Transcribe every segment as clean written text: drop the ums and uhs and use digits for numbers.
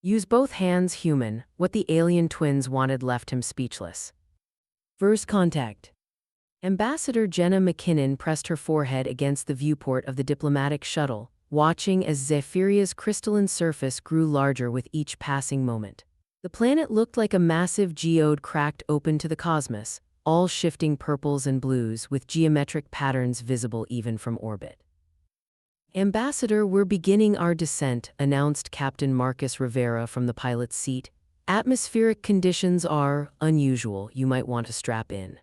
Use both hands human, what the alien twins wanted left him speechless. First contact. Ambassador Jenna McKinnon pressed her forehead against the viewport of the diplomatic shuttle, watching as Zephyria's crystalline surface grew larger with each passing moment. The planet looked like a massive geode cracked open to the cosmos, all shifting purples and blues with geometric patterns visible even from orbit. Ambassador, we're beginning our descent, announced Captain Marcus Rivera from the pilot's seat. Atmospheric conditions are unusual, you might want to strap in.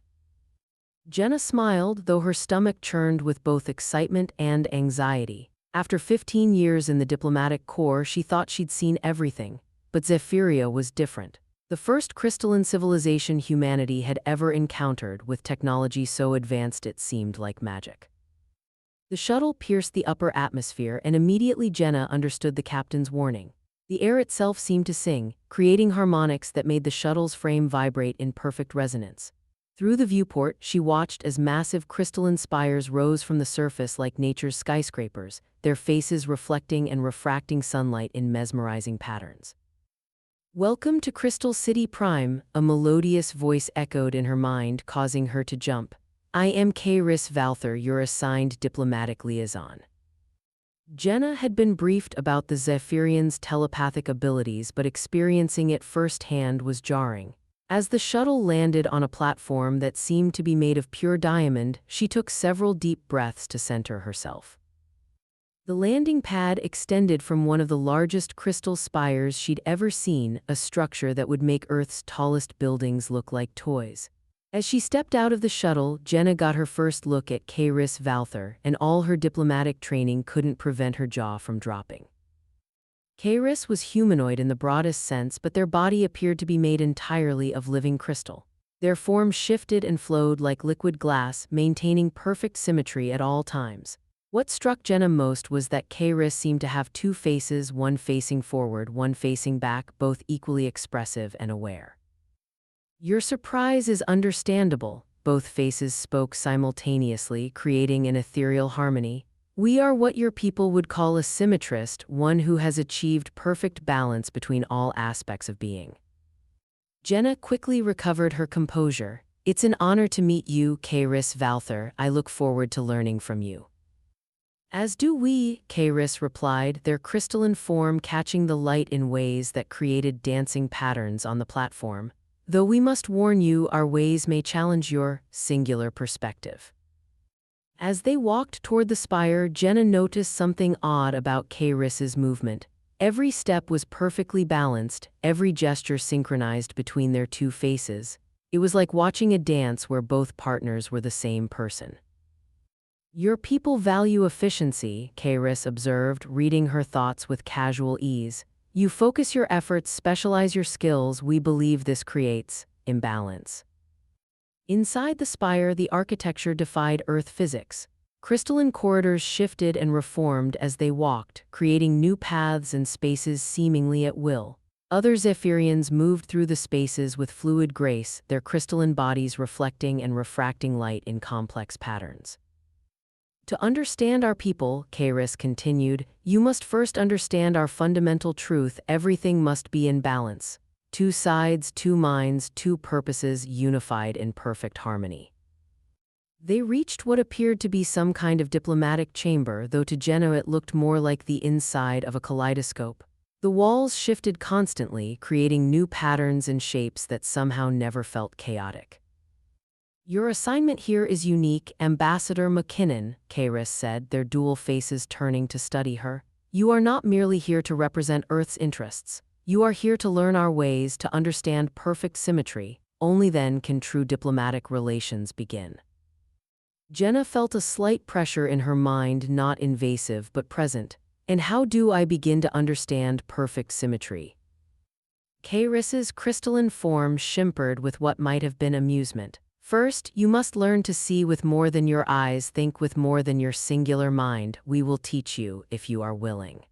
Jenna smiled, though her stomach churned with both excitement and anxiety. After 15 years in the diplomatic corps, she thought she'd seen everything, but Zephyria was different. The first crystalline civilization humanity had ever encountered, with technology so advanced it seemed like magic. The shuttle pierced the upper atmosphere, and immediately Jenna understood the captain's warning. The air itself seemed to sing, creating harmonics that made the shuttle's frame vibrate in perfect resonance. Through the viewport, she watched as massive crystalline spires rose from the surface like nature's skyscrapers, their faces reflecting and refracting sunlight in mesmerizing patterns. "Welcome to Crystal City Prime," a melodious voice echoed in her mind, causing her to jump. "I am Kairis Valther, your assigned diplomatic liaison." Jenna had been briefed about the Zephyrians' telepathic abilities, but experiencing it firsthand was jarring. As the shuttle landed on a platform that seemed to be made of pure diamond, she took several deep breaths to center herself. The landing pad extended from one of the largest crystal spires she'd ever seen, a structure that would make Earth's tallest buildings look like toys. As she stepped out of the shuttle, Jenna got her first look at Kairis Valther, and all her diplomatic training couldn't prevent her jaw from dropping. Kairis was humanoid in the broadest sense, but their body appeared to be made entirely of living crystal. Their form shifted and flowed like liquid glass, maintaining perfect symmetry at all times. What struck Jenna most was that Kairis seemed to have two faces, one facing forward, one facing back, both equally expressive and aware. "Your surprise is understandable," both faces spoke simultaneously, creating an ethereal harmony. "We are what your people would call a symmetrist, one who has achieved perfect balance between all aspects of being." Jenna quickly recovered her composure. "It's an honor to meet you, Kairis Valther. I look forward to learning from you." "As do we," Kairis replied, their crystalline form catching the light in ways that created dancing patterns on the platform. "Though we must warn you, our ways may challenge your singular perspective." As they walked toward the spire, Jenna noticed something odd about Kairis's movement. Every step was perfectly balanced, every gesture synchronized between their two faces. It was like watching a dance where both partners were the same person. "Your people value efficiency," Kairis observed, reading her thoughts with casual ease. "You focus your efforts, specialize your skills. We believe this creates imbalance." Inside the spire, the architecture defied Earth physics. Crystalline corridors shifted and reformed as they walked, creating new paths and spaces seemingly at will. Other Zephyrians moved through the spaces with fluid grace, their crystalline bodies reflecting and refracting light in complex patterns. "To understand our people," Kairis continued, "you must first understand our fundamental truth: everything must be in balance. Two sides, two minds, two purposes unified in perfect harmony." They reached what appeared to be some kind of diplomatic chamber, though to Jenna it looked more like the inside of a kaleidoscope. The walls shifted constantly, creating new patterns and shapes that somehow never felt chaotic. "Your assignment here is unique, Ambassador McKinnon," Kairis said, their dual faces turning to study her. "You are not merely here to represent Earth's interests. You are here to learn our ways, to understand perfect symmetry. Only then can true diplomatic relations begin." Jenna felt a slight pressure in her mind, not invasive but present. "And how do I begin to understand perfect symmetry?" Kairis's crystalline form shimmered with what might have been amusement. "First, you must learn to see with more than your eyes, think with more than your singular mind. We will teach you, if you are willing."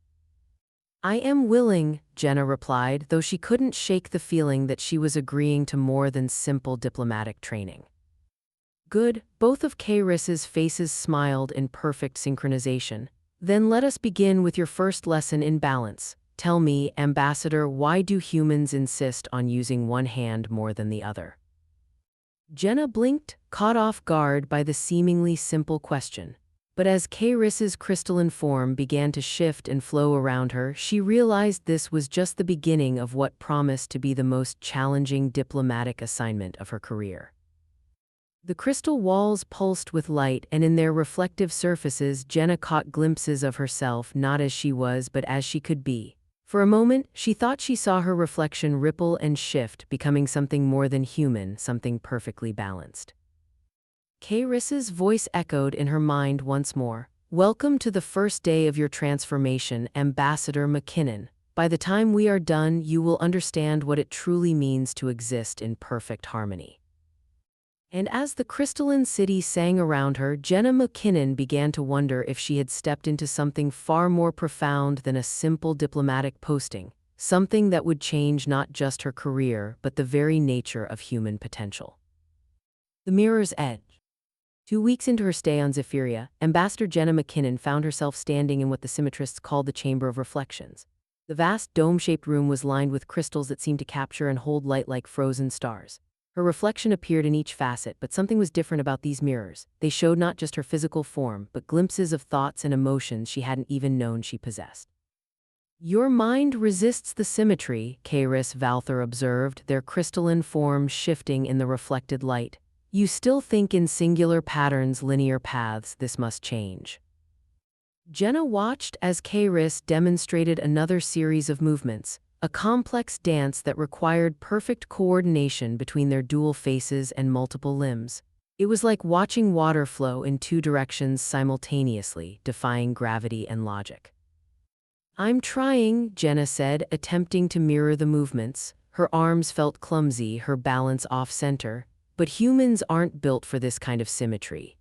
"I am willing," Jenna replied, though she couldn't shake the feeling that she was agreeing to more than simple diplomatic training. "Good." Both of Kairis's faces smiled in perfect synchronization. "Then let us begin with your first lesson in balance. Tell me, Ambassador, why do humans insist on using one hand more than the other? Jenna blinked, caught off guard by the seemingly simple question. But as Karis's crystalline form began to shift and flow around her, she realized this was just the beginning of what promised to be the most challenging diplomatic assignment of her career. The crystal walls pulsed with light, and in their reflective surfaces, Jenna caught glimpses of herself not as she was but as she could be. For a moment, she thought she saw her reflection ripple and shift, becoming something more than human, something perfectly balanced. Karis's voice echoed in her mind once more. Welcome to the first day of your transformation, Ambassador McKinnon. By the time we are done, you will understand what it truly means to exist in perfect harmony. And as the crystalline city sang around her, Jenna McKinnon began to wonder if she had stepped into something far more profound than a simple diplomatic posting, something that would change not just her career, but the very nature of human potential. The Mirror's Edge. 2 weeks into her stay on Zephyria, Ambassador Jenna McKinnon found herself standing in what the symmetrists called the Chamber of Reflections. The vast dome-shaped room was lined with crystals that seemed to capture and hold light like frozen stars. Her reflection appeared in each facet, but something was different about these mirrors. They showed not just her physical form, but glimpses of thoughts and emotions she hadn't even known she possessed. Your mind resists the symmetry, Karis Valther observed, their crystalline forms shifting in the reflected light. You still think in singular patterns, linear paths. This must change. Jenna watched as Karis demonstrated another series of movements, a complex dance that required perfect coordination between their dual faces and multiple limbs. It was like watching water flow in 2 directions simultaneously, defying gravity and logic. I'm trying, Jenna said, attempting to mirror the movements. Her arms felt clumsy, her balance off-center. But humans aren't built for this kind of symmetry.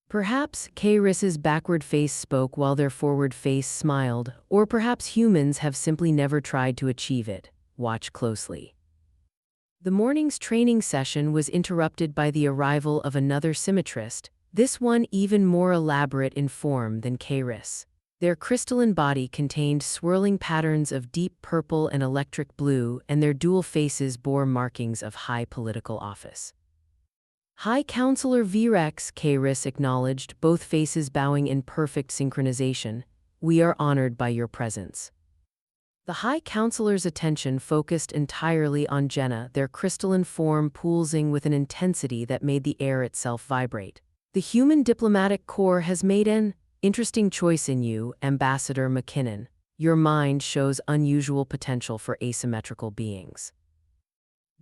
Perhaps Karis's backward face spoke while their forward face smiled, or perhaps humans have simply never tried to achieve it. Watch closely. The morning's training session was interrupted by the arrival of another symmetrist, this one even more elaborate in form than Karis. Their crystalline body contained swirling patterns of deep purple and electric blue, and their dual faces bore markings of high political office. High Counselor Virex, Karis acknowledged, both faces bowing in perfect synchronization. We are honored by your presence. The High Counselor's attention focused entirely on Jenna, their crystalline form pulsing with an intensity that made the air itself vibrate. The human diplomatic corps has made an interesting choice in you, Ambassador McKinnon. Your mind shows unusual potential for asymmetrical beings.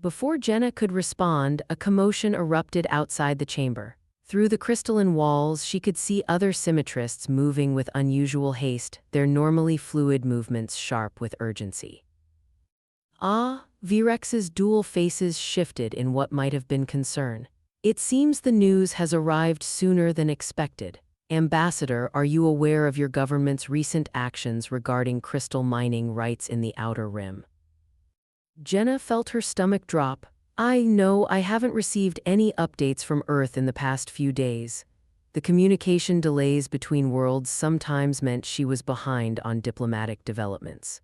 Before Jenna could respond, a commotion erupted outside the chamber. Through the crystalline walls, she could see other symmetrists moving with unusual haste, their normally fluid movements sharp with urgency. Virex's dual faces shifted in what might have been concern. It seems the news has arrived sooner than expected. Ambassador, are you aware of your government's recent actions regarding crystal mining rights in the Outer Rim? Jenna felt her stomach drop. I haven't received any updates from Earth in the past few days. The communication delays between worlds sometimes meant she was behind on diplomatic developments.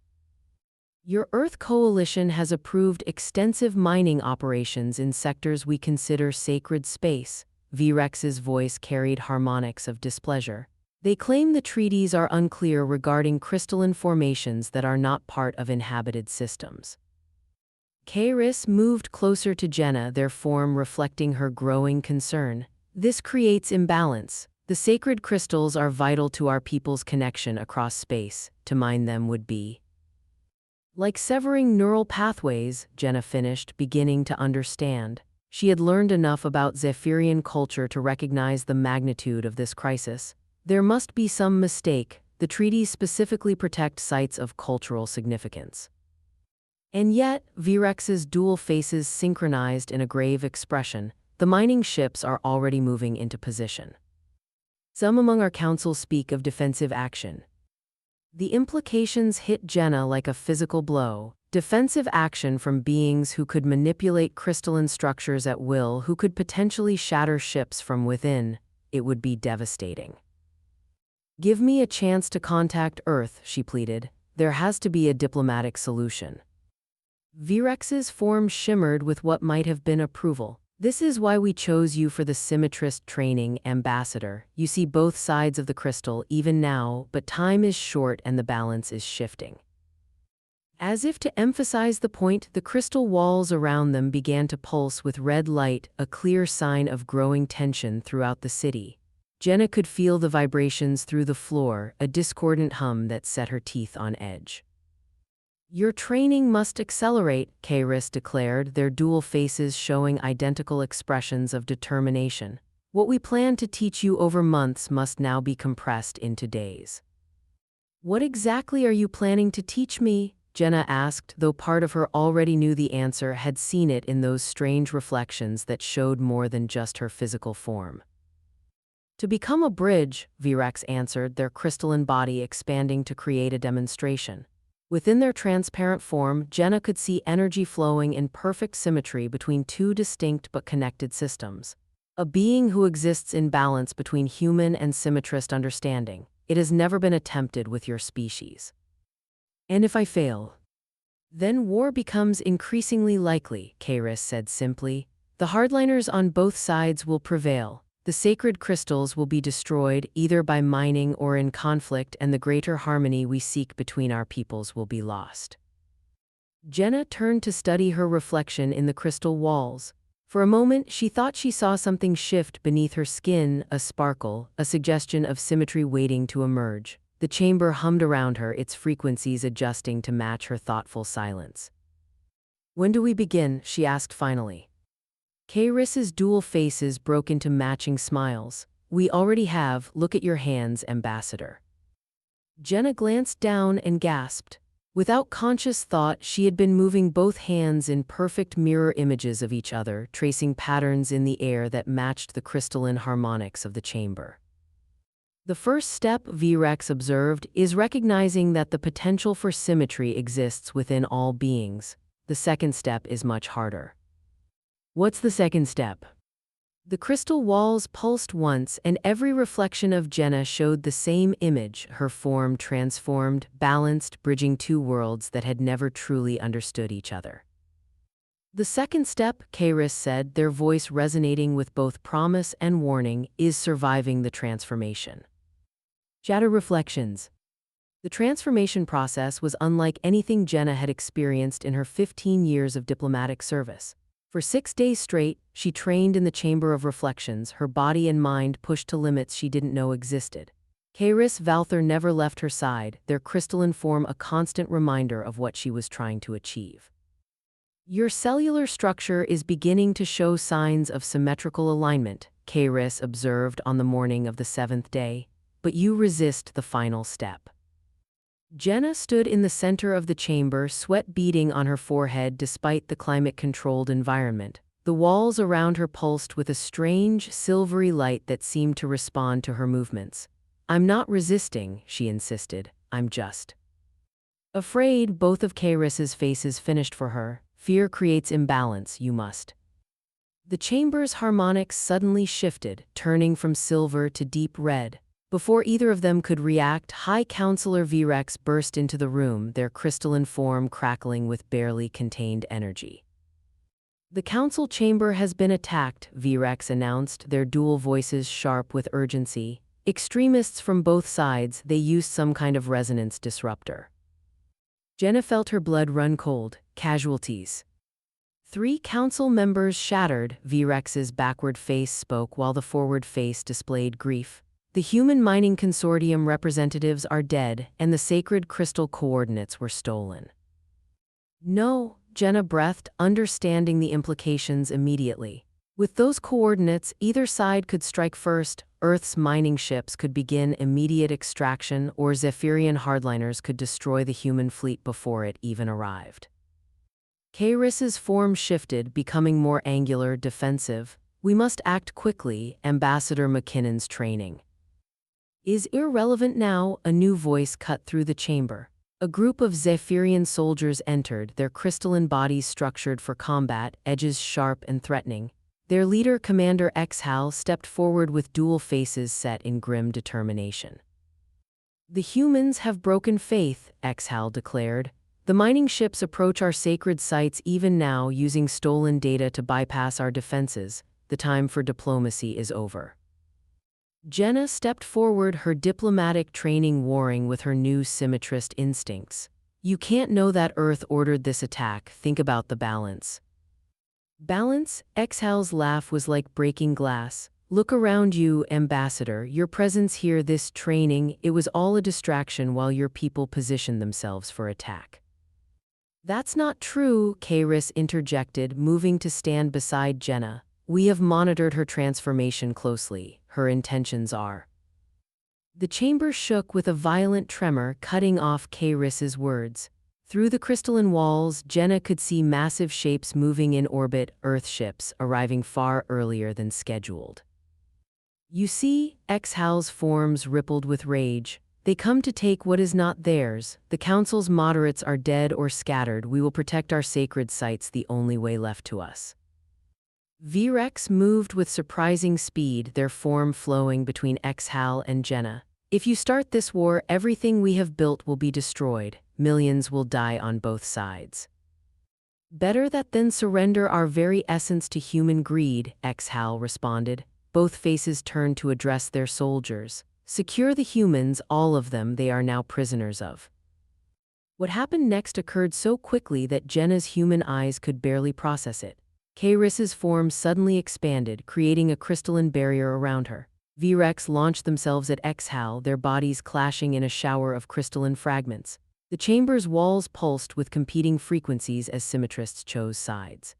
Your Earth coalition has approved extensive mining operations in sectors we consider sacred space. Virex's voice carried harmonics of displeasure. They claim the treaties are unclear regarding crystalline formations that are not part of inhabited systems. Karis moved closer to Jenna, their form reflecting her growing concern. This creates imbalance. The sacred crystals are vital to our people's connection across space. To mine them would be like severing neural pathways, Jenna finished, beginning to understand. She had learned enough about Zephyrian culture to recognize the magnitude of this crisis. There must be some mistake. The treaties specifically protect sites of cultural significance. And yet, Virex's dual faces synchronized in a grave expression. The mining ships are already moving into position. Some among our council speak of defensive action. The implications hit Jenna like a physical blow. Defensive action from beings who could manipulate crystalline structures at will, who could potentially shatter ships from within. It would be devastating. Give me a chance to contact Earth, she pleaded. There has to be a diplomatic solution. Virex's form shimmered with what might have been approval. This is why we chose you for the symmetrist training, Ambassador. You see both sides of the crystal even now, but time is short and the balance is shifting. As if to emphasize the point, the crystal walls around them began to pulse with red light, a clear sign of growing tension throughout the city. Jenna could feel the vibrations through the floor, a discordant hum that set her teeth on edge. Your training must accelerate, Kairos declared, their dual faces showing identical expressions of determination. What we plan to teach you over months must now be compressed into days. What exactly are you planning to teach me? Jenna asked, though part of her already knew the answer, had seen it in those strange reflections that showed more than just her physical form. To become a bridge, Virex answered, their crystalline body expanding to create a demonstration. Within their transparent form, Jenna could see energy flowing in perfect symmetry between two distinct but connected systems. A being who exists in balance between human and symmetrist understanding. It has never been attempted with your species. And if I fail? Then war becomes increasingly likely, Kairos said simply. The hardliners on both sides will prevail. The sacred crystals will be destroyed either by mining or in conflict, and the greater harmony we seek between our peoples will be lost. Jenna turned to study her reflection in the crystal walls. For a moment, she thought she saw something shift beneath her skin, a sparkle, a suggestion of symmetry waiting to emerge. The chamber hummed around her, its frequencies adjusting to match her thoughtful silence. When do we begin? She asked finally. Karis's dual faces broke into matching smiles. We already have. Look at your hands, Ambassador. Jenna glanced down and gasped. Without conscious thought, she had been moving both hands in perfect mirror images of each other, tracing patterns in the air that matched the crystalline harmonics of the chamber. The first step, Virex observed, is recognizing that the potential for symmetry exists within all beings. The second step is much harder. What's the second step? The crystal walls pulsed once, and every reflection of Jenna showed the same image, her form transformed, balanced, bridging two worlds that had never truly understood each other. The second step, Kairos said, their voice resonating with both promise and warning, is surviving the transformation. Shadow Reflections. The transformation process was unlike anything Jenna had experienced in her 15 years of diplomatic service. For 6 days straight, she trained in the Chamber of Reflections, her body and mind pushed to limits she didn't know existed. Kairos Valther never left her side, their crystalline form a constant reminder of what she was trying to achieve. Your cellular structure is beginning to show signs of symmetrical alignment, Kairos observed on the morning of the 7th day, but you resist the final step. Jenna stood in the center of the chamber, sweat beading on her forehead despite the climate-controlled environment. The walls around her pulsed with a strange, silvery light that seemed to respond to her movements. I'm not resisting, she insisted. I'm just afraid. Both of Kairos's faces finished for her. Fear creates imbalance, you must. The chamber's harmonics suddenly shifted, turning from silver to deep red. Before either of them could react, High Counselor Virex burst into the room, their crystalline form crackling with barely contained energy. The council chamber has been attacked, Virex announced, their dual voices sharp with urgency. Extremists from both sides, they used some kind of resonance disruptor. Jenna felt her blood run cold. Casualties. 3 council members shattered, Virex's backward face spoke while the forward face displayed grief. The human mining consortium representatives are dead, and the sacred crystal coordinates were stolen. No, Jenna breathed, understanding the implications immediately. With those coordinates, either side could strike first, Earth's mining ships could begin immediate extraction, or Zephyrian hardliners could destroy the human fleet before it even arrived. Kairos's form shifted, becoming more angular, defensive. We must act quickly, Ambassador McKinnon's training is irrelevant now, a new voice cut through the chamber. A group of Zephyrian soldiers entered, their crystalline bodies structured for combat, edges sharp and threatening. Their leader, Commander Exhal, stepped forward with dual faces set in grim determination. The humans have broken faith, Exhal declared. The mining ships approach our sacred sites even now using stolen data to bypass our defenses. The time for diplomacy is over. Jenna stepped forward, her diplomatic training warring with her new symmetrist instincts. You can't know that Earth ordered this attack. Think about the balance. Balance? Exhal's laugh was like breaking glass. Look around you, Ambassador. Your presence here, this training, it was all a distraction while your people positioned themselves for attack. That's not true, Kairis interjected, moving to stand beside Jenna. We have monitored her transformation closely. Her intentions are. The chamber shook with a violent tremor, cutting off Kairis's words. Through the crystalline walls, Jenna could see massive shapes moving in orbit, Earth ships arriving far earlier than scheduled. You see, Exhal's forms rippled with rage. They come to take what is not theirs. The Council's moderates are dead or scattered. We will protect our sacred sites, the only way left to us. V-Rex moved with surprising speed, their form flowing between Exhal and Jenna. If you start this war, everything we have built will be destroyed. Millions will die on both sides. Better that than surrender our very essence to human greed, Exhal responded. Both faces turned to address their soldiers. Secure the humans, all of them, they are now prisoners of. What happened next occurred so quickly that Jenna's human eyes could barely process it. Kairis's form suddenly expanded, creating a crystalline barrier around her. V-Rex launched themselves at Exhal, their bodies clashing in a shower of crystalline fragments. The chamber's walls pulsed with competing frequencies as symmetrists chose sides.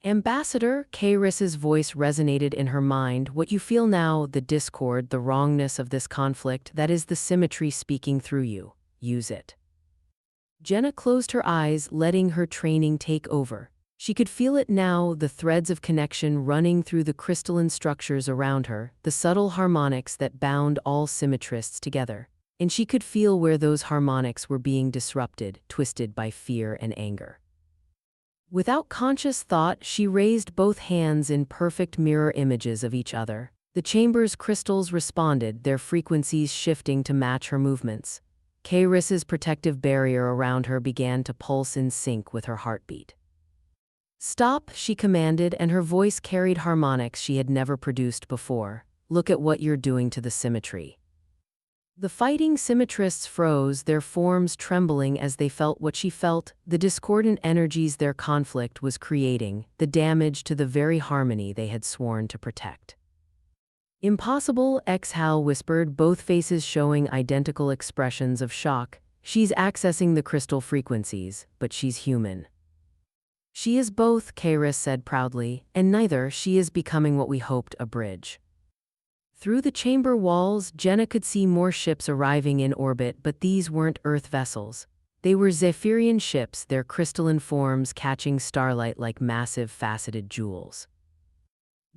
Ambassador, Kairis's voice resonated in her mind. What you feel now, the discord, the wrongness of this conflict, that is the symmetry speaking through you. Use it. Jenna closed her eyes, letting her training take over. She could feel it now, the threads of connection running through the crystalline structures around her, the subtle harmonics that bound all symmetrists together. And she could feel where those harmonics were being disrupted, twisted by fear and anger. Without conscious thought, she raised both hands in perfect mirror images of each other. The chamber's crystals responded, their frequencies shifting to match her movements. Kairis's protective barrier around her began to pulse in sync with her heartbeat. Stop, she commanded, and her voice carried harmonics she had never produced before. Look at what you're doing to the symmetry. The fighting symmetrists froze, their forms trembling as they felt what she felt, the discordant energies their conflict was creating, the damage to the very harmony they had sworn to protect. Impossible, Exhal whispered, both faces showing identical expressions of shock. She's accessing the crystal frequencies, but she's human. She is both, Kairis said proudly, and neither. She is becoming what we hoped, a bridge. Through the chamber walls, Jenna could see more ships arriving in orbit, but these weren't Earth vessels. They were Zephyrian ships, their crystalline forms catching starlight like massive faceted jewels.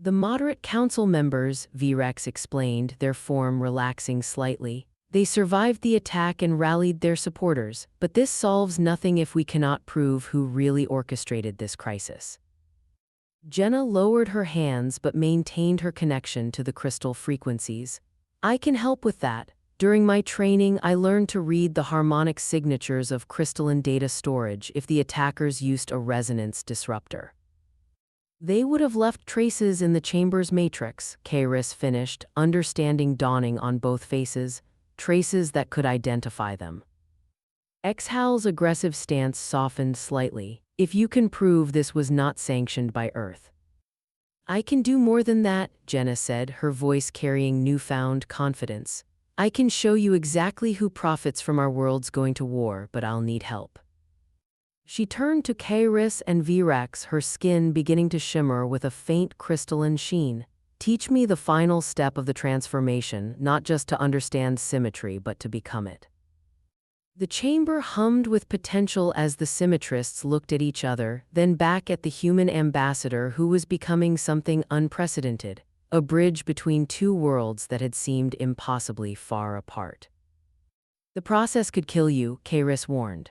The moderate council members, V-Rex explained, their form relaxing slightly. They survived the attack and rallied their supporters, but this solves nothing if we cannot prove who really orchestrated this crisis. Jenna lowered her hands but maintained her connection to the crystal frequencies. I can help with that. During my training, I learned to read the harmonic signatures of crystalline data storage if the attackers used a resonance disruptor. They would have left traces in the chamber's matrix, Kairis finished, understanding dawning on both faces. Traces that could identify them. Exhal's aggressive stance softened slightly. If you can prove this was not sanctioned by Earth. I can do more than that, Jenna said, her voice carrying newfound confidence. I can show you exactly who profits from our worlds going to war, but I'll need help. She turned to Kairis and V-Rex, her skin beginning to shimmer with a faint crystalline sheen. Teach me the final step of the transformation, not just to understand symmetry, but to become it. The chamber hummed with potential as the symmetrists looked at each other, then back at the human ambassador who was becoming something unprecedented, a bridge between two worlds that had seemed impossibly far apart. The process could kill you, Kairis warned.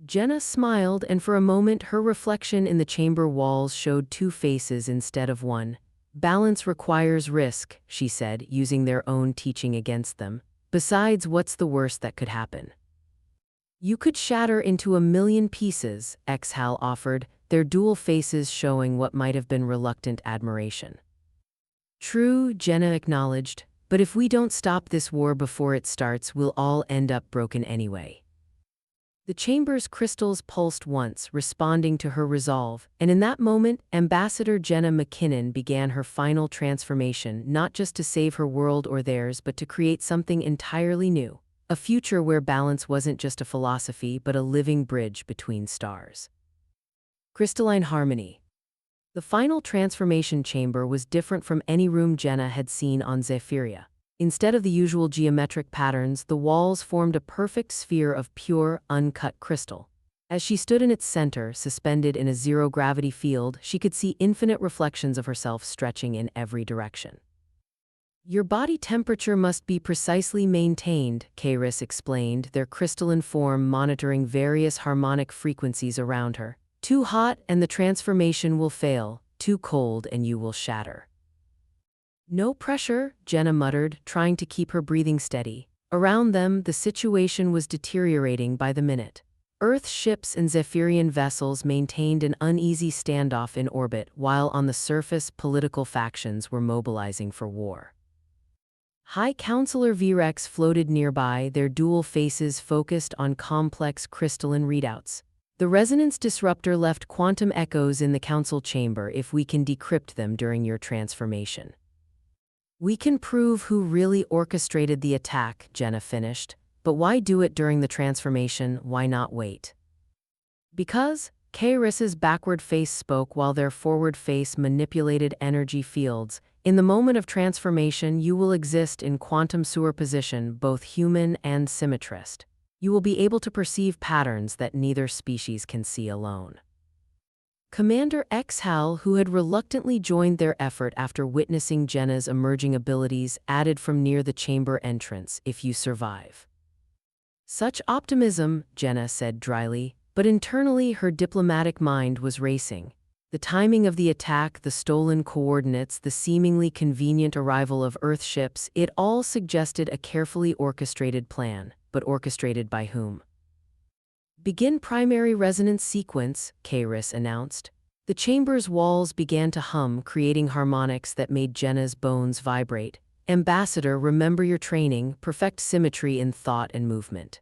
Jenna smiled, and for a moment her reflection in the chamber walls showed two faces instead of one. Balance requires risk, she said, using their own teaching against them. Besides, what's the worst that could happen? You could shatter into a million pieces, Exhal offered, their dual faces showing what might have been reluctant admiration. True, Jenna acknowledged, but if we don't stop this war before it starts, we'll all end up broken anyway. The chamber's crystals pulsed once, responding to her resolve, and in that moment, Ambassador Jenna McKinnon began her final transformation, not just to save her world or theirs, but to create something entirely new, a future where balance wasn't just a philosophy, but a living bridge between stars. Crystalline harmony. The final transformation chamber was different from any room Jenna had seen on Zephyria. Instead of the usual geometric patterns, the walls formed a perfect sphere of pure, uncut crystal. As she stood in its center, suspended in a zero-gravity field, she could see infinite reflections of herself stretching in every direction. Your body temperature must be precisely maintained, Kairos explained, their crystalline form monitoring various harmonic frequencies around her. Too hot and the transformation will fail, too cold and you will shatter. No pressure, Jenna muttered, trying to keep her breathing steady. Around them, the situation was deteriorating by the minute. Earth ships and Zephyrian vessels maintained an uneasy standoff in orbit, while on the surface, political factions were mobilizing for war. High Counselor Virex floated nearby, their dual faces focused on complex crystalline readouts. The resonance disruptor left quantum echoes in the council chamber if we can decrypt them during your transformation. We can prove who really orchestrated the attack, Jenna finished, but why do it during the transformation, why not wait? Because, Kairis's backward face spoke while their forward face manipulated energy fields. In the moment of transformation, you will exist in quantum superposition, both human and symmetrist. You will be able to perceive patterns that neither species can see alone. Commander Exhal, who had reluctantly joined their effort after witnessing Jenna's emerging abilities, added from near the chamber entrance, "If you survive." Such optimism, Jenna said dryly, but internally her diplomatic mind was racing. The timing of the attack, the stolen coordinates, the seemingly convenient arrival of Earth ships, it all suggested a carefully orchestrated plan, but orchestrated by whom? "Begin primary resonance sequence," Kairos announced. The chamber's walls began to hum, creating harmonics that made Jenna's bones vibrate. "Ambassador, remember your training, perfect symmetry in thought and movement."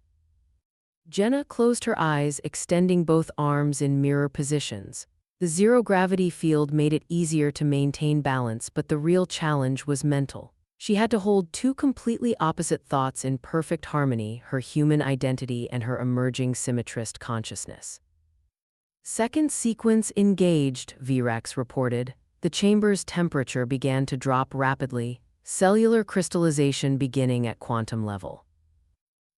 Jenna closed her eyes, extending both arms in mirror positions. The zero-gravity field made it easier to maintain balance, but the real challenge was mental. She had to hold two completely opposite thoughts in perfect harmony, her human identity and her emerging symmetrist consciousness. Second sequence engaged, Virax reported. The chamber's temperature began to drop rapidly, cellular crystallization beginning at quantum level.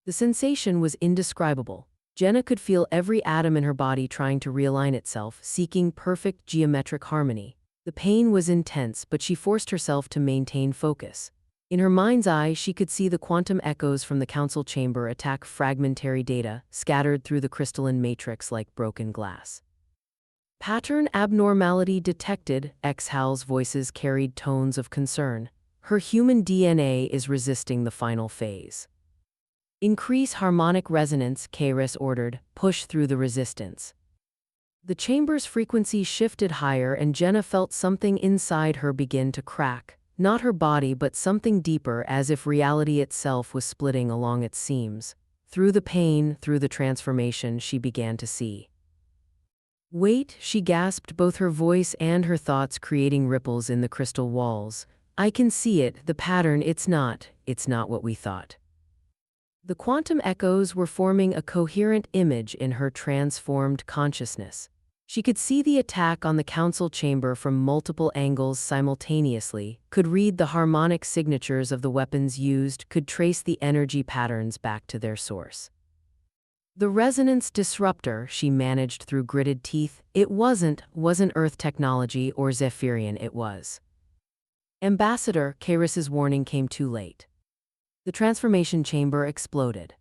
The sensation was indescribable. Jenna could feel every atom in her body trying to realign itself, seeking perfect geometric harmony. The pain was intense, but she forced herself to maintain focus. In her mind's eye, she could see the quantum echoes from the council chamber attack fragmentary data, scattered through the crystalline matrix like broken glass. Pattern abnormality detected, Exhal's voices carried tones of concern. Her human DNA is resisting the final phase. Increase harmonic resonance, Kairos ordered, push through the resistance. The chamber's frequency shifted higher and Jenna felt something inside her begin to crack. Not her body, but something deeper, as if reality itself was splitting along its seams. Through the pain, through the transformation, she began to see. "Wait," she gasped, both her voice and her thoughts creating ripples in the crystal walls. "I can see it, the pattern, it's not what we thought." The quantum echoes were forming a coherent image in her transformed consciousness. She could see the attack on the council chamber from multiple angles simultaneously, could read the harmonic signatures of the weapons used, could trace the energy patterns back to their source. The resonance disruptor, she managed through gritted teeth, it wasn't Earth technology or Zephyrian, it was. Ambassador, Kairos's warning came too late. The transformation chamber exploded.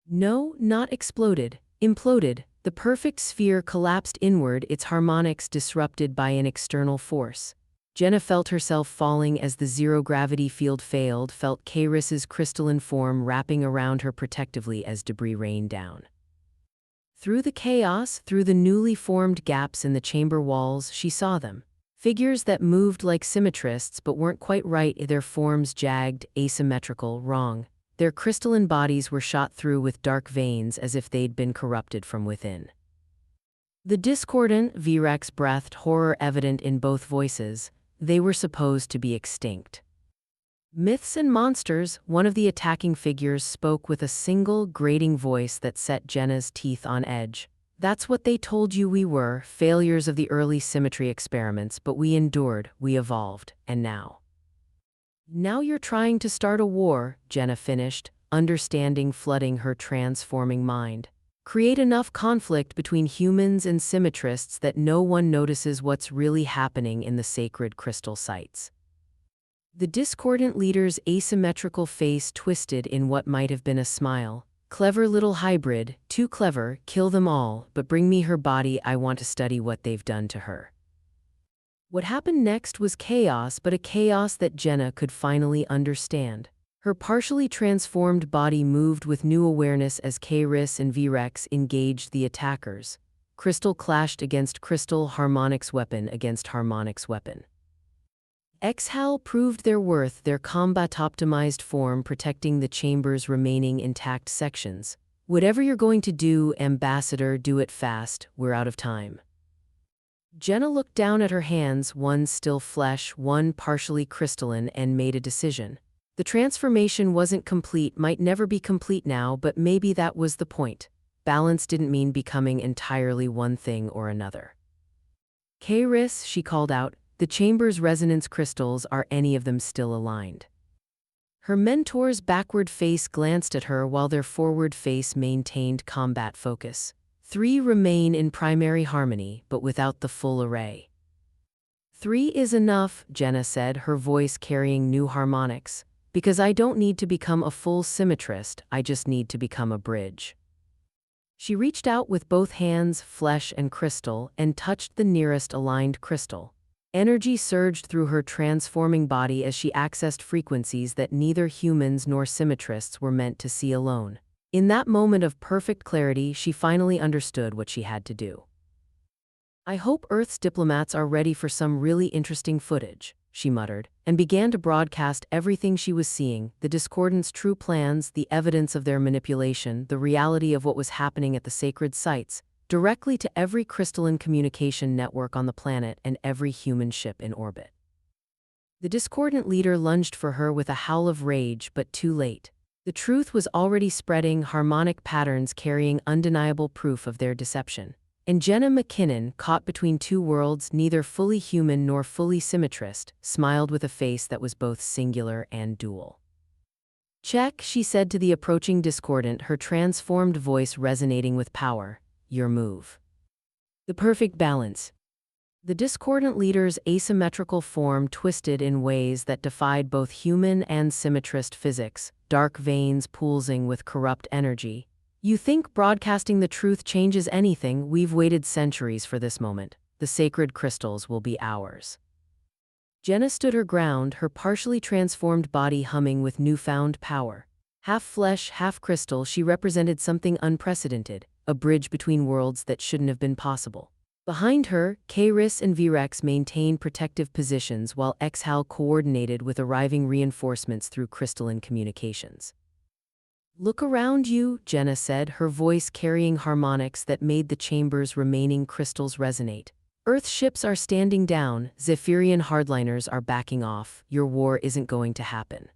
No, not exploded, imploded. The perfect sphere collapsed inward, its harmonics disrupted by an external force. Jenna felt herself falling as the zero-gravity field failed, felt Karis's crystalline form wrapping around her protectively as debris rained down. Through the chaos, through the newly formed gaps in the chamber walls, she saw them. Figures that moved like symmetrists but weren't quite right, their forms jagged, asymmetrical, wrong. Their crystalline bodies were shot through with dark veins as if they'd been corrupted from within. The discordant, Virax breathed, horror evident in both voices. They were supposed to be extinct. Myths and monsters, one of the attacking figures spoke with a single, grating voice that set Jenna's teeth on edge. That's what they told you we were, failures of the early symmetry experiments, but we endured, we evolved, and now. Now you're trying to start a war, Jenna finished, understanding flooding her transforming mind. Create enough conflict between humans and symmetrists that no one notices what's really happening in the sacred crystal sites. The discordant leader's asymmetrical face twisted in what might have been a smile. Clever little hybrid, too clever, kill them all, but bring me her body, I want to study what they've done to her. What happened next was chaos, but a chaos that Jenna could finally understand. Her partially transformed body moved with new awareness as Karis and Virax engaged the attackers. Crystal clashed against crystal, harmonics weapon against harmonics weapon. Exhale proved their worth, their combat-optimized form protecting the chamber's remaining intact sections. Whatever you're going to do, Ambassador, do it fast, we're out of time. Jenna looked down at her hands, one still flesh, one partially crystalline, and made a decision. The transformation wasn't complete, might never be complete now, but maybe that was the point. Balance didn't mean becoming entirely one thing or another. Karis, she called out, the chamber's resonance crystals, are any of them still aligned? Her mentor's backward face glanced at her while their forward face maintained combat focus. 3 remain in primary harmony, but without the full array. 3 is enough, Jenna said, her voice carrying new harmonics. Because I don't need to become a full symmetrist, I just need to become a bridge. She reached out with both hands, flesh and crystal, and touched the nearest aligned crystal. Energy surged through her transforming body as she accessed frequencies that neither humans nor symmetrists were meant to see alone. In that moment of perfect clarity, she finally understood what she had to do. I hope Earth's diplomats are ready for some really interesting footage, she muttered, and began to broadcast everything she was seeing, the discordant's true plans, the evidence of their manipulation, the reality of what was happening at the sacred sites, directly to every crystalline communication network on the planet and every human ship in orbit. The discordant leader lunged for her with a howl of rage, but too late. The truth was already spreading, harmonic patterns carrying undeniable proof of their deception. And Jenna McKinnon, caught between 2 worlds, neither fully human nor fully symmetrist, smiled with a face that was both singular and dual. Check, she said to the approaching discordant, her transformed voice resonating with power. Your move. The perfect balance. The discordant leader's asymmetrical form twisted in ways that defied both human and symmetrist physics, dark veins pulsing with corrupt energy. You think broadcasting the truth changes anything? We've waited centuries for this moment. The sacred crystals will be ours. Jenna stood her ground, her partially transformed body humming with newfound power. Half flesh, half crystal, she represented something unprecedented, a bridge between worlds that shouldn't have been possible. Behind her, Karis and Virax maintained protective positions while Exhale coordinated with arriving reinforcements through crystalline communications. Look around you, Jenna said, her voice carrying harmonics that made the chamber's remaining crystals resonate. Earth ships are standing down, Zephyrian hardliners are backing off, your war isn't going to happen.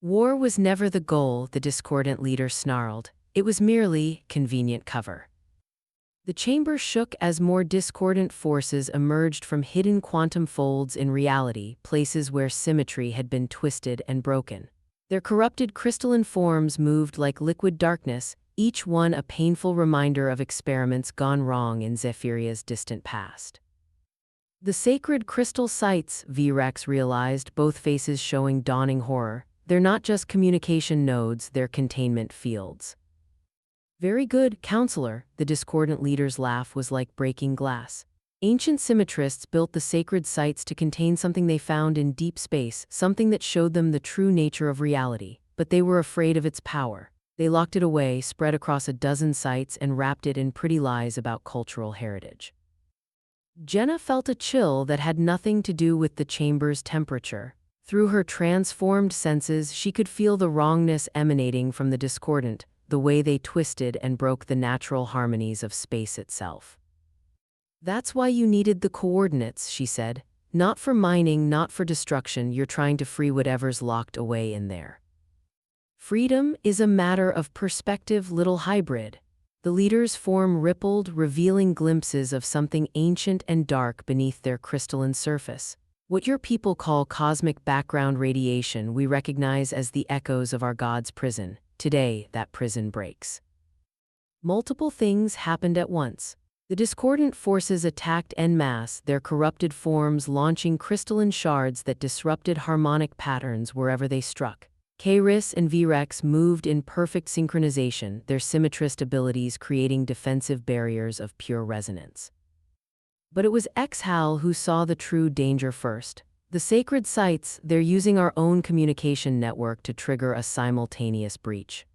War was never the goal, the discordant leader snarled. It was merely convenient cover. The chamber shook as more discordant forces emerged from hidden quantum folds in reality, places where symmetry had been twisted and broken. Their corrupted crystalline forms moved like liquid darkness, each one a painful reminder of experiments gone wrong in Zephyria's distant past. The sacred crystal sites, Virax realized, both faces showing dawning horror. They're not just communication nodes, they're containment fields. Very good, counselor, the discordant leader's laugh was like breaking glass. Ancient symmetrists built the sacred sites to contain something they found in deep space, something that showed them the true nature of reality, but they were afraid of its power. They locked it away, spread across a dozen sites, and wrapped it in pretty lies about cultural heritage. Jenna felt a chill that had nothing to do with the chamber's temperature. Through her transformed senses, she could feel the wrongness emanating from the discordant, the way they twisted and broke the natural harmonies of space itself. "That's why you needed the coordinates," she said. "Not for mining, not for destruction, you're trying to free whatever's locked away in there." Freedom is a matter of perspective, little hybrid. The leader's form rippled, revealing glimpses of something ancient and dark beneath their crystalline surface. "What your people call cosmic background radiation, we recognize as the echoes of our God's prison. Today, that prison breaks." Multiple things happened at once. The discordant forces attacked en masse, their corrupted forms launching crystalline shards that disrupted harmonic patterns wherever they struck. Kairos and Virex moved in perfect synchronization, their symmetrist abilities creating defensive barriers of pure resonance. But it was Exhal who saw the true danger first. The sacred sites, they're using our own communication network to trigger a simultaneous breach.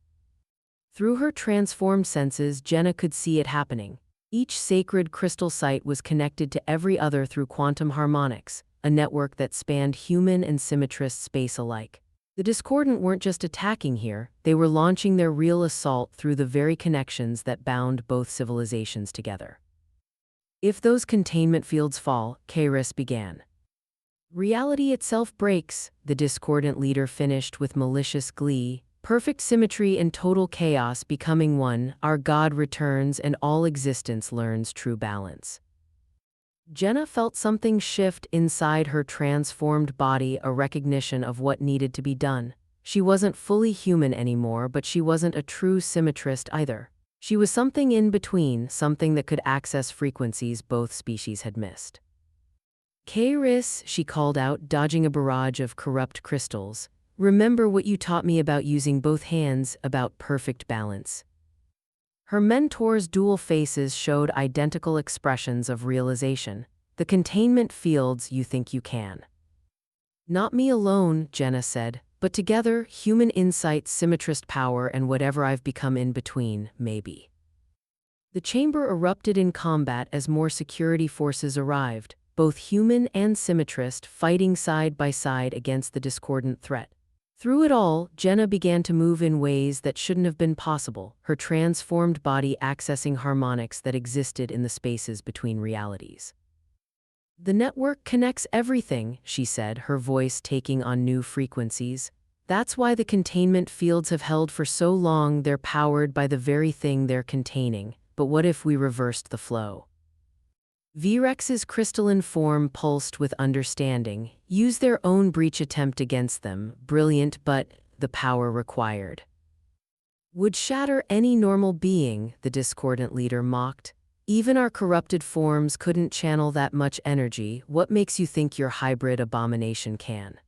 Through her transformed senses, Jenna could see it happening. Each sacred crystal site was connected to every other through quantum harmonics, a network that spanned human and symmetrist space alike. The discordant weren't just attacking here, they were launching their real assault through the very connections that bound both civilizations together. If those containment fields fall, Kairos began. Reality itself breaks, the discordant leader finished with malicious glee. Perfect symmetry and total chaos becoming one, our God returns and all existence learns true balance. Jenna felt something shift inside her transformed body, a recognition of what needed to be done. She wasn't fully human anymore, but she wasn't a true symmetrist either. She was something in between, something that could access frequencies both species had missed. "Kairos," she called out, dodging a barrage of corrupt crystals. "Remember what you taught me about using both hands, about perfect balance." Her mentor's dual faces showed identical expressions of realization. "The containment fields, you think you can." "Not me alone," Jenna said, "but together, human insight, symmetrist power, and whatever I've become in between, maybe." The chamber erupted in combat as more security forces arrived, both human and symmetrist, fighting side by side against the discordant threat. Through it all, Jenna began to move in ways that shouldn't have been possible, her transformed body accessing harmonics that existed in the spaces between realities. "The network connects everything," she said, her voice taking on new frequencies. "That's why the containment fields have held for so long, they're powered by the very thing they're containing. But what if we reversed the flow?" Virex's crystalline form pulsed with understanding. "Use their own breach attempt against them. Brilliant, but the power required would shatter any normal being," the discordant leader mocked. "Even our corrupted forms couldn't channel that much energy. What makes you think your hybrid abomination can?"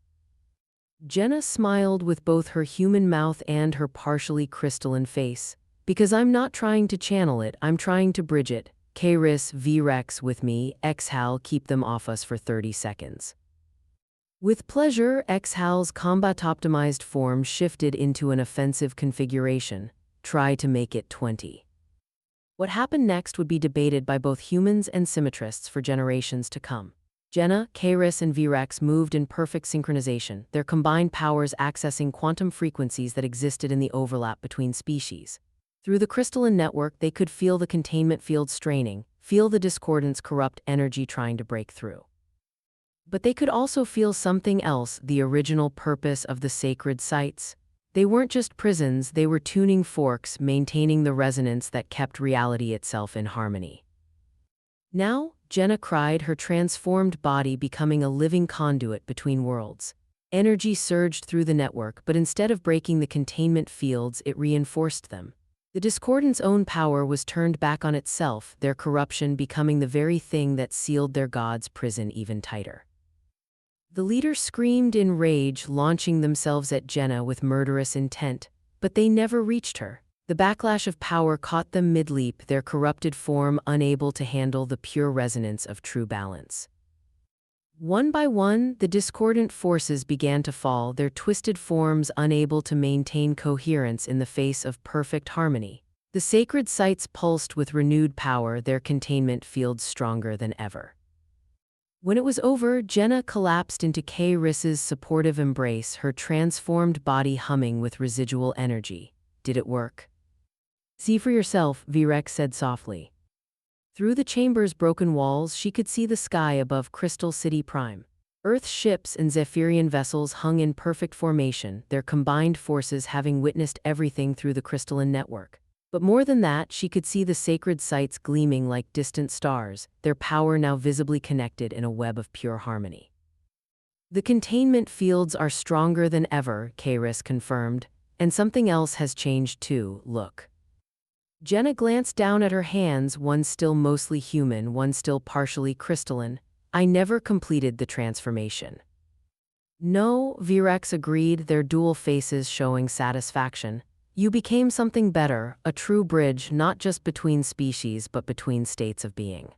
Jenna smiled with both her human mouth and her partially crystalline face. "Because I'm not trying to channel it, I'm trying to bridge it. Kairos, Virex with me, Exhal, keep them off us for 30 seconds. With pleasure, Exhal's combat-optimized form shifted into an offensive configuration. Try to make it 20. What happened next would be debated by both humans and symmetrists for generations to come. Jenna, Kairos, and Virex moved in perfect synchronization, their combined powers accessing quantum frequencies that existed in the overlap between species. Through the crystalline network, they could feel the containment field straining, feel the discordant's corrupt energy trying to break through. But they could also feel something else, the original purpose of the sacred sites. They weren't just prisons, they were tuning forks, maintaining the resonance that kept reality itself in harmony. Now, Jenna cried, her transformed body becoming a living conduit between worlds. Energy surged through the network, but instead of breaking the containment fields, it reinforced them. The discordant's own power was turned back on itself, their corruption becoming the very thing that sealed their God's prison even tighter. The leader screamed in rage, launching themselves at Jenna with murderous intent, but they never reached her. The backlash of power caught them mid-leap, their corrupted form unable to handle the pure resonance of true balance. One by one, the discordant forces began to fall, their twisted forms unable to maintain coherence in the face of perfect harmony. The sacred sites pulsed with renewed power, their containment fields stronger than ever. When it was over, Jenna collapsed into K-Riss's supportive embrace, her transformed body humming with residual energy. Did it work? See for yourself, Virex said softly. Through the chamber's broken walls, she could see the sky above Crystal City Prime. Earth's ships and Zephyrian vessels hung in perfect formation, their combined forces having witnessed everything through the crystalline network. But more than that, she could see the sacred sites gleaming like distant stars, their power now visibly connected in a web of pure harmony. The containment fields are stronger than ever, K-Riss confirmed, and something else has changed too, look. Jenna glanced down at her hands, one still mostly human, one still partially crystalline. I never completed the transformation. No, Virex agreed, their dual faces showing satisfaction. You became something better, a true bridge not just between species but between states of being.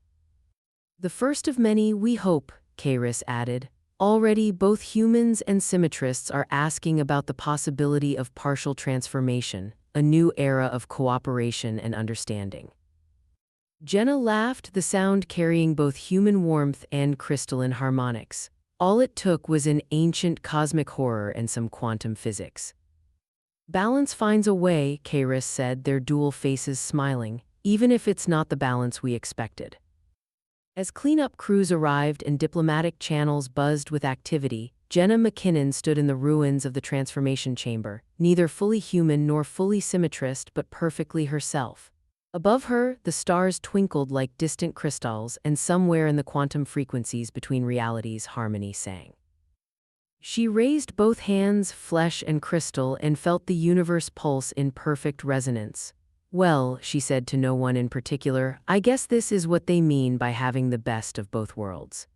The first of many, we hope, K-Riss added. Already, both humans and symmetrists are asking about the possibility of partial transformation, a new era of cooperation and understanding. Jenna laughed, the sound carrying both human warmth and crystalline harmonics. All it took was an ancient cosmic horror and some quantum physics. Balance finds a way, K-Riss said, their dual faces smiling, even if it's not the balance we expected. As cleanup crews arrived and diplomatic channels buzzed with activity, Jenna McKinnon stood in the ruins of the transformation chamber, neither fully human nor fully symmetrist but perfectly herself. Above her, the stars twinkled like distant crystals, and somewhere in the quantum frequencies between realities, harmony sang. She raised both hands, flesh and crystal, and felt the universe pulse in perfect resonance. Well, she said to no one in particular, I guess this is what they mean by having the best of both worlds.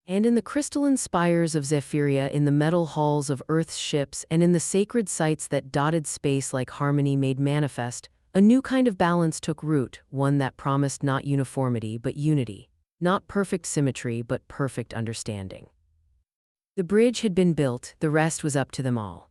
And in the crystalline spires of Zephyria, in the metal halls of Earth's ships, and in the sacred sites that dotted space like harmony made manifest, a new kind of balance took root, one that promised not uniformity but unity, not perfect symmetry but perfect understanding. The bridge had been built, the rest was up to them all.